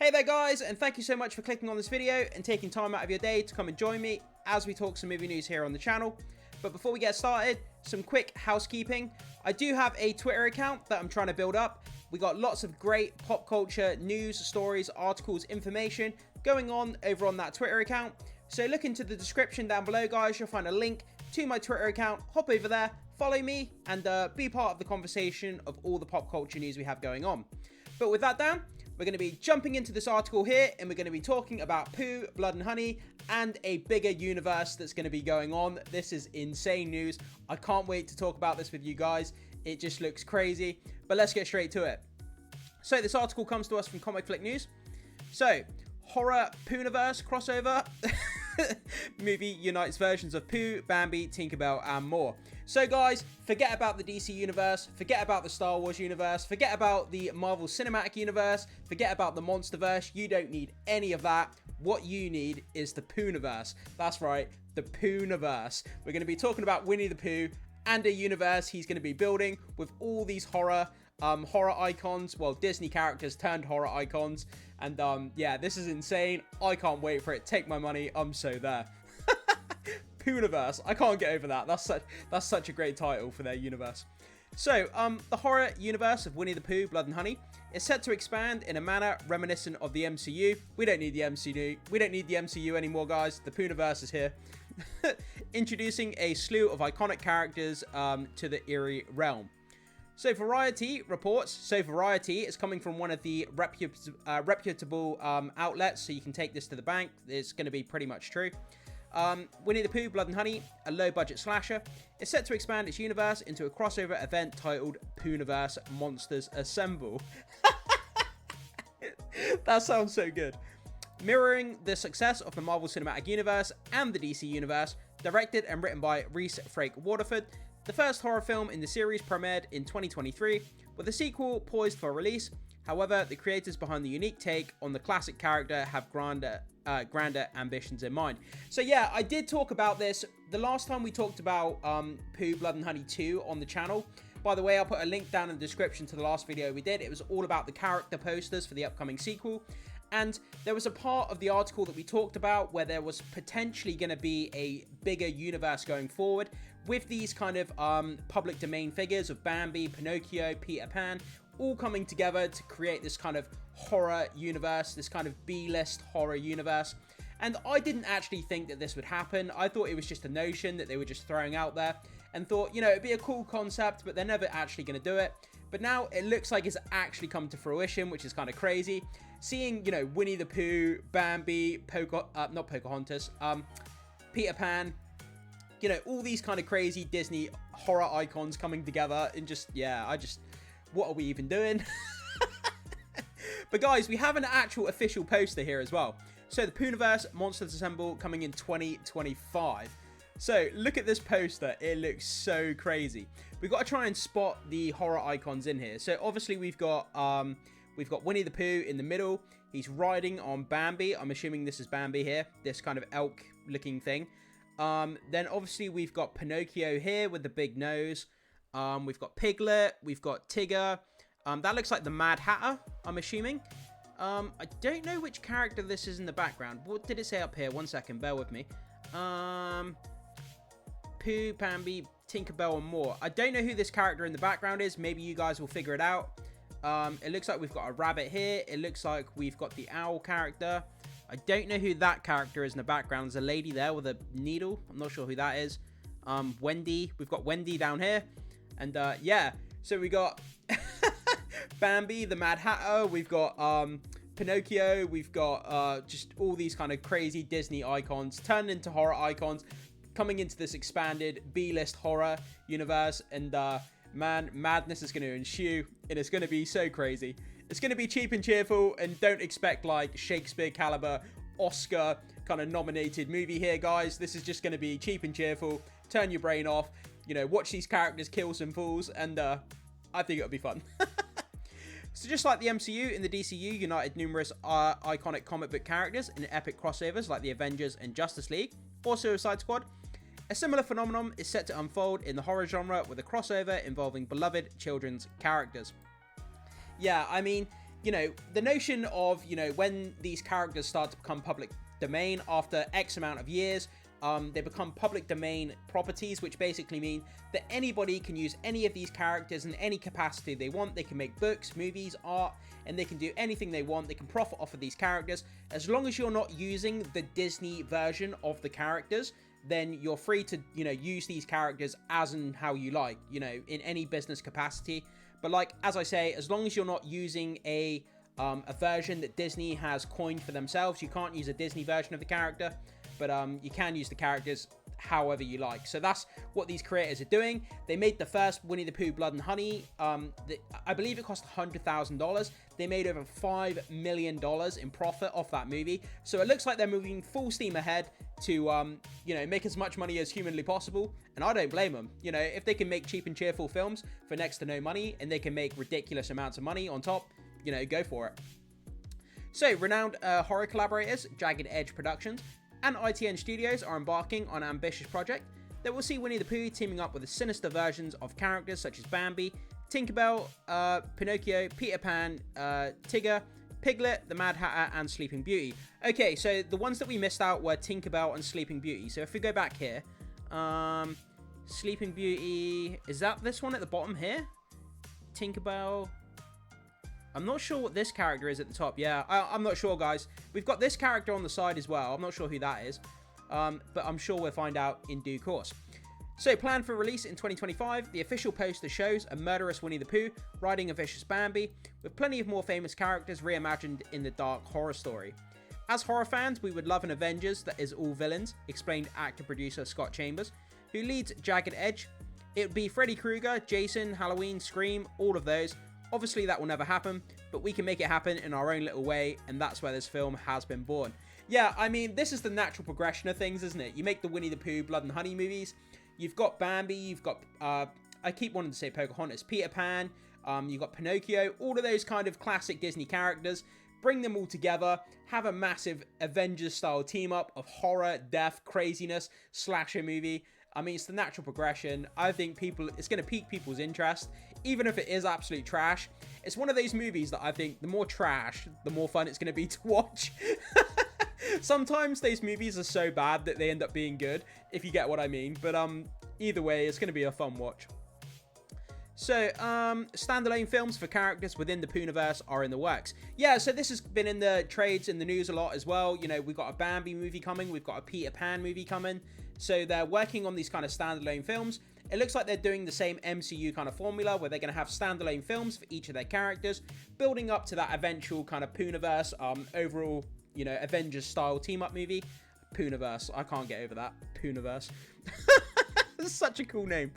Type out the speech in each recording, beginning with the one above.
Hey there guys, and thank you so much for clicking on this video and taking time out of your day to come and join me as we talk some movie news here on the channel. But before we get started, some quick housekeeping. I do have a Twitter account that I'm trying to build up. We got lots of great pop culture news, stories, articles, information going on over on that Twitter account. So look into the description down below, guys. You'll find a link to my Twitter account. Hop over there, follow me, and be part of the conversation of all the pop culture news we have going on. But with that down, we're going to be jumping into this article here, and we're going to be talking about Pooh, Blood and Honey, and a bigger universe that's going to be going on. This is insane news. I can't wait to talk about this with you guys. It just looks crazy. But let's get straight to it. So this article comes to us from Comic Flick News. So, horror Poohniverse crossover movie unites versions of Pooh, Bambi, Tinkerbell, and more. So guys, forget about the DC universe, forget about the Star Wars universe, forget about the Marvel Cinematic Universe, forget about the Monsterverse. You don't need any of that. What you need is the Poohniverse. That's right, the Poohniverse. We're going to be talking about Winnie the Pooh and a universe he's going to be building with all these horror icons, well, Disney characters turned horror icons. And yeah, this is insane. I can't wait for it. Take my money. I'm so there. Poohniverse. I can't get over that. That's such a great title for their universe. So, the horror universe of Winnie the Pooh, Blood and Honey is set to expand in a manner reminiscent of the MCU. We don't need the MCU. We don't need the MCU anymore, guys. The Poohniverse is here. Introducing a slew of iconic characters to the eerie realm. So Variety reports, Variety is coming from one of the reputable outlets, so you can take this to the bank. It's going to be pretty much true. Winnie the Pooh, Blood and Honey, a low-budget slasher, is set to expand its universe into a crossover event titled Poohniverse Monsters Assemble. That sounds so good. Mirroring the success of the Marvel Cinematic Universe and the DC Universe, directed and written by Reese Frake Waterford, the first horror film in the series premiered in 2023, with a sequel poised for release. However, the creators behind the unique take on the classic character have grander ambitions in mind. So yeah, I did talk about this the last time we talked about Pooh, Blood and Honey 2 on the channel. By the way, I'll put a link down in the description to the last video we did. It was all about the character posters for the upcoming sequel. And there was a part of the article that we talked about where there was potentially going to be a bigger universe going forward with these kind of public domain figures of Bambi, Pinocchio, Peter Pan, all coming together to create this kind of horror universe, this kind of B-list horror universe. And I didn't actually think that this would happen. I thought it was just a notion that they were just throwing out there and thought, you know, it'd be a cool concept, but they're never actually going to do it. But now it looks like it's actually come to fruition, which is kind of crazy. Seeing, you know, Winnie the Pooh, Bambi, not Pocahontas, Peter Pan, you know, all these kind of crazy Disney horror icons coming together and just, yeah, what are we even doing? But guys, we have an actual official poster here as well. So the Poohniverse Monsters Assemble coming in 2025. So look at this poster. It looks so crazy. We've got to try and spot the horror icons in here. So obviously we've got Winnie the Pooh in the middle. He's riding on Bambi. I'm assuming this is Bambi here. This kind of elk looking thing. Then obviously we've got Pinocchio here with the big nose. We've got Piglet. We've got Tigger. That looks like the Mad Hatter, I'm assuming. I don't know which character this is in the background. What did it say up here? 1 second, bear with me. Pooh, Bambi, Tinkerbell, and more. I don't know who this character in the background is. Maybe you guys will figure it out. It looks like we've got a rabbit here. It looks like we've got the owl character. I don't know who that character is in the background. There's a lady there with a needle. I'm not sure who that is. Wendy. We've got Wendy down here. And yeah, so we got Bambi, the Mad Hatter. We've got Pinocchio. We've got just all these kind of crazy Disney icons turned into horror icons coming into this expanded B-list horror universe. And man, madness is going to ensue, and it's going to be so crazy. It's going to be cheap and cheerful, and don't expect like Shakespeare caliber Oscar kind of nominated movie here, guys. This is just going to be cheap and cheerful. Turn your brain off, you know, watch these characters kill some fools, and I think it'll be fun. So just like the MCU, in the DCU united numerous iconic comic book characters in epic crossovers like the Avengers and Justice League or Suicide Squad. A similar phenomenon is set to unfold in the horror genre with a crossover involving beloved children's characters. Yeah, I mean, you know, the notion of, you know, when these characters start to become public domain after X amount of years, they become public domain properties, which basically mean that anybody can use any of these characters in any capacity they want. They can make books, movies, art, and they can do anything they want. They can profit off of these characters. As long as you're not using the Disney version of the characters, then you're free to, you know, use these characters as and how you like, you know, in any business capacity. But like, as I say, as long as you're not using a version that Disney has coined for themselves, you can't use a Disney version of the character, but you can use the characters however you like. So that's what these creators are doing. They made the first Winnie the Pooh Blood and Honey. I believe it cost $100,000. They made over $5 million in profit off that movie. So it looks like they're moving full steam ahead to, you know, make as much money as humanly possible. And I don't blame them. You know, if they can make cheap and cheerful films for next to no money, and they can make ridiculous amounts of money on top, you know, go for it. So renowned horror collaborators, Jagged Edge Productions and ITN Studios are embarking on an ambitious project that will see Winnie the Pooh teaming up with the sinister versions of characters such as Bambi, Tinkerbell, Pinocchio, Peter Pan, Tigger, Piglet, the Mad Hatter, and Sleeping Beauty. Okay, so the ones that we missed out were Tinkerbell and Sleeping Beauty. So if we go back here, Sleeping Beauty, is that this one at the bottom here? Tinkerbell. I'm not sure what this character is at the top. Yeah, I'm not sure, guys. We've got this character on the side as well. I'm not sure who that is, but I'm sure we'll find out in due course. So, planned for release in 2025, the official poster shows a murderous Winnie the Pooh riding a vicious Bambi, with plenty of more famous characters reimagined in the dark horror story. As horror fans, we would love an Avengers that is all villains, explained actor-producer Scott Chambers, who leads Jagged Edge. It would be Freddy Krueger, Jason, Halloween, Scream, all of those. Obviously, that will never happen, but we can make it happen in our own little way, and that's where this film has been born. Yeah, I mean, this is the natural progression of things, isn't it? You make the Winnie the Pooh Blood and Honey movies, you've got Bambi, you've got, I keep wanting to say Pocahontas, Peter Pan, you've got Pinocchio, all of those kind of classic Disney characters. Bring them all together, have a massive Avengers-style team-up of horror, death, craziness, slasher movie. I mean, it's the natural progression. I think it's going to pique people's interest, even if it is absolute trash. It's one of those movies that I think the more trash, the more fun it's going to be to watch. Sometimes those movies are so bad that they end up being good, if you get what I mean. But either way, it's going to be a fun watch. So, standalone films for characters within the Poohniverse are in the works. Yeah, so this has been in the trades, in the news a lot as well. You know, we've got a Bambi movie coming. We've got a Peter Pan movie coming. So they're working on these kind of standalone films. It looks like they're doing the same MCU kind of formula where they're going to have standalone films for each of their characters, building up to that eventual kind of Poohniverse, overall, you know, Avengers-style team-up movie. Poohniverse. I can't get over that. Poohniverse. That's such a cool name.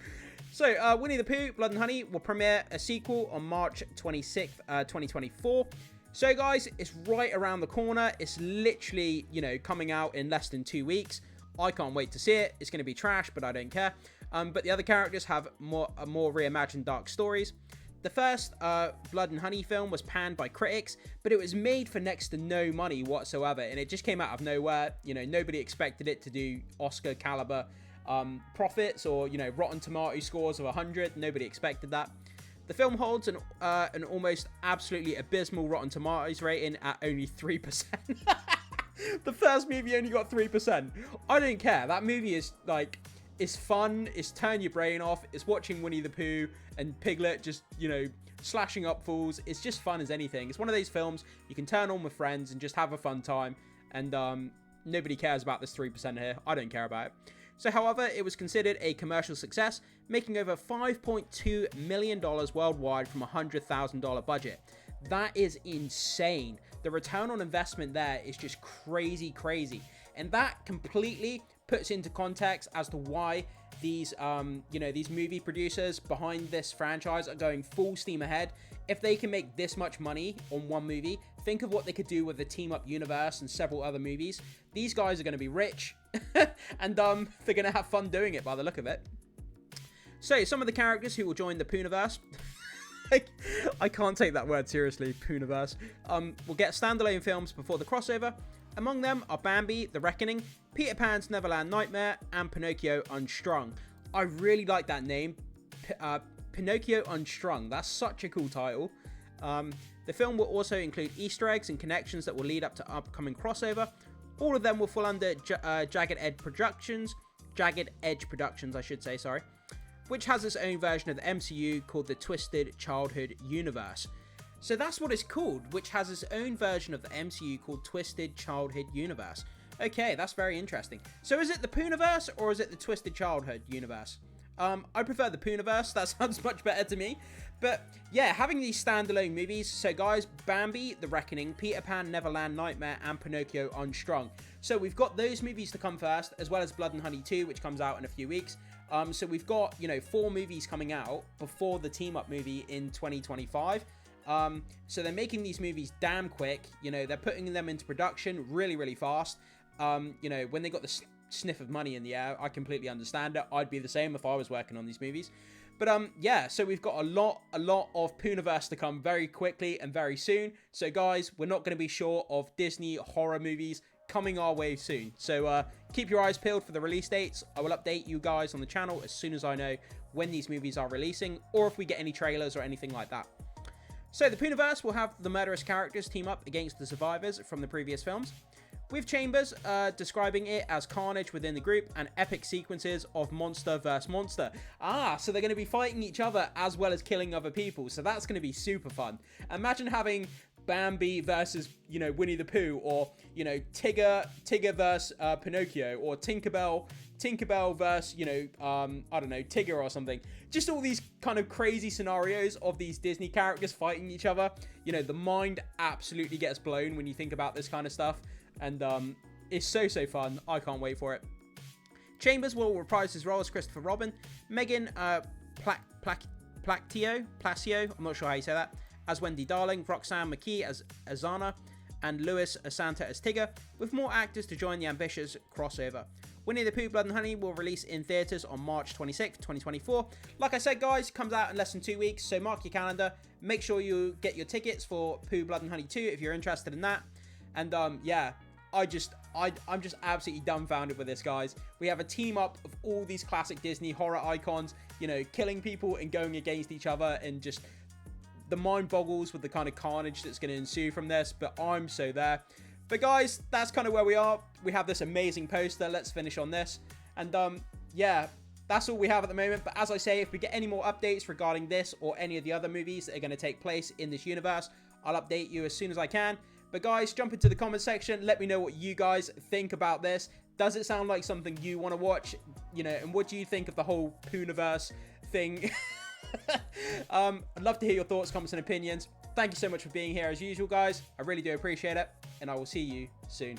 So, Winnie the Pooh, Blood and Honey will premiere a sequel on March 26th, 2024. So, guys, it's right around the corner. It's literally, you know, coming out in less than 2 weeks. I can't wait to see it. It's going to be trash, but I don't care. But the other characters have more reimagined dark stories. The first Blood and Honey film was panned by critics, but it was made for next to no money whatsoever, and it just came out of nowhere. You know, nobody expected it to do Oscar caliber profits or, you know, Rotten Tomato scores of 100. Nobody expected that. The film holds an almost absolutely abysmal Rotten Tomatoes rating at only 3%. The first movie only got 3%. I don't care. That movie is like, it's fun. It's turn your brain off. It's watching Winnie the Pooh and Piglet just, you know, slashing up fools. It's just fun as anything. It's one of those films you can turn on with friends and just have a fun time. And nobody cares about this 3% here. I don't care about it. So, however, it was considered a commercial success, making over $5.2 million worldwide from a $100,000 budget. That is insane. The return on investment there is just crazy. And that completely puts into context as to why these, you know, these movie producers behind this franchise are going full steam ahead. If they can make this much money on one movie, think of what they could do with the Team Up universe and several other movies. These guys are going to be rich and they're going to have fun doing it by the look of it. So, some of the characters who will join the Poohniverse, I can't take that word seriously, Poohniverse, will get standalone films before the crossover. Among them are Bambi, The Reckoning, Peter Pan's Neverland Nightmare, and Pinocchio Unstrung. I really like that name, Pinocchio Unstrung. That's such a cool title. The film will also include Easter eggs and connections that will lead up to upcoming crossover. All of them will fall under Jagged Edge Productions, I should say, sorry, which has its own version of the MCU called the Twisted Childhood Universe. So that's what it's called, which has its own version of the MCU called Twisted Childhood Universe. Okay, that's very interesting. So is it the Poohniverse or is it the Twisted Childhood Universe? I prefer the Poohniverse, that sounds much better to me. But yeah, having these standalone movies. So guys, Bambi, The Reckoning, Peter Pan, Neverland Nightmare, and Pinocchio Unstrung. So we've got those movies to come first, as well as Blood and Honey 2, which comes out in a few weeks. So we've got, 4 movies coming out before the team-up movie in 2025. So they're making these movies damn quick. They're putting them into production really, really fast. When they got the sniff of money in the air, I completely understand it. I'd be the same if I was working on these movies. But yeah, so we've got a lot of Poohniverse to come very quickly and very soon. So guys, we're not going to be short of Disney horror movies coming our way soon. So keep your eyes peeled for the release dates. I will update you guys on the channel as soon as I know when these movies are releasing, or if we get any trailers or anything like that. So the Poohniverse will have the murderous characters team up against the survivors from the previous films, with Chambers describing it as carnage within the group and epic sequences of monster versus monster. So they're going to be fighting each other as well as killing other people, so that's going to be super fun. Imagine having Bambi versus, Winnie the Pooh, or, Tigger versus Pinocchio, or Tinkerbell versus, I don't know, Tigger or something. Just all these kind of crazy scenarios of these Disney characters fighting each other. The mind absolutely gets blown when you think about this kind of stuff. And it's so fun. I can't wait for it. Chambers will reprise his role as Christopher Robin. Megan Placio, I'm not sure how you say that, as Wendy Darling. Roxanne McKee as Azana. And Louis Asanta as Tigger, with more actors to join the ambitious crossover. Winnie the Pooh Blood and Honey will release in theaters on March 26th, 2024. Like I said, guys, comes out in less than 2 weeks, so mark your calendar. Make sure you get your tickets for Pooh Blood and Honey 2 if you're interested in that. And yeah, I'm just absolutely dumbfounded with this, guys. We have a team up of all these classic Disney horror icons, killing people and going against each other, and just the mind boggles with the kind of carnage that's going to ensue from this, but I'm so there. But guys, that's kind of where we are. We have this amazing poster. Let's finish on this. And yeah, that's all we have at the moment. But as I say, if we get any more updates regarding this or any of the other movies that are going to take place in this universe, I'll update you as soon as I can. But guys, jump into the comment section. Let me know what you guys think about this. Does it sound like something you want to watch? And what do you think of the whole Poohniverse thing? I'd love to hear your thoughts, comments, and opinions. Thank you so much for being here as usual, guys. I really do appreciate it, and I will see you soon.